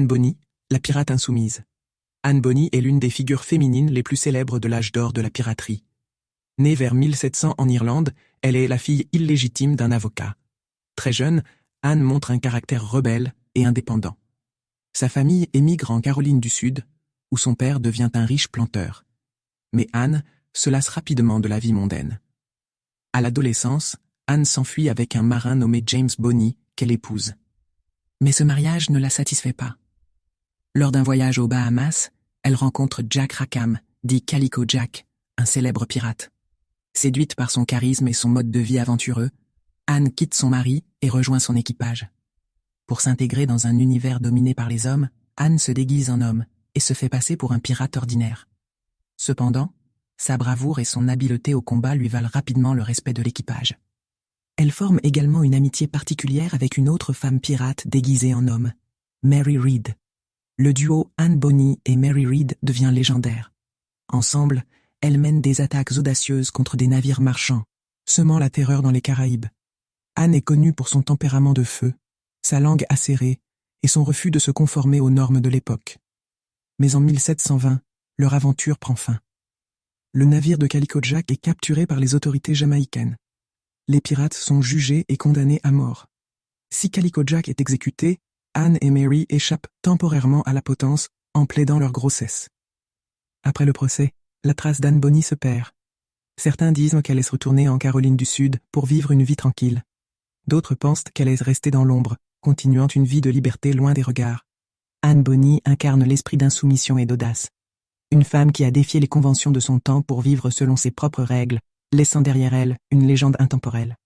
Anne Bonny, la pirate insoumise. Anne Bonny est l'une des figures féminines les plus célèbres de l'âge d'or de la piraterie. Née vers 1700 en Irlande, elle est la fille illégitime d'un avocat. Très jeune, Anne montre un caractère rebelle et indépendant. Sa famille émigre en Caroline du Sud, où son père devient un riche planteur. Mais Anne se lasse rapidement de la vie mondaine. À l'adolescence, Anne s'enfuit avec un marin nommé James Bonny, qu'elle épouse. Mais ce mariage ne la satisfait pas. Lors d'un voyage aux Bahamas, elle rencontre Jack Rackham, dit Calico Jack, un célèbre pirate. Séduite par son charisme et son mode de vie aventureux, Anne quitte son mari et rejoint son équipage. Pour s'intégrer dans un univers dominé par les hommes, Anne se déguise en homme et se fait passer pour un pirate ordinaire. Cependant, sa bravoure et son habileté au combat lui valent rapidement le respect de l'équipage. Elle forme également une amitié particulière avec une autre femme pirate déguisée en homme, Mary Read. Le duo Anne Bonny et Mary Read devient légendaire. Ensemble, elles mènent des attaques audacieuses contre des navires marchands, semant la terreur dans les Caraïbes. Anne est connue pour son tempérament de feu, sa langue acérée et son refus de se conformer aux normes de l'époque. Mais en 1720, leur aventure prend fin. Le navire de Calico Jack est capturé par les autorités jamaïcaines. Les pirates sont jugés et condamnés à mort. Si Calico Jack est exécuté, Anne et Mary échappent temporairement à la potence en plaidant leur grossesse. Après le procès, la trace d'Anne Bonny se perd. Certains disent qu'elle est retournée en Caroline du Sud pour vivre une vie tranquille. D'autres pensent qu'elle est restée dans l'ombre, continuant une vie de liberté loin des regards. Anne Bonny incarne l'esprit d'insoumission et d'audace. Une femme qui a défié les conventions de son temps pour vivre selon ses propres règles, laissant derrière elle une légende intemporelle.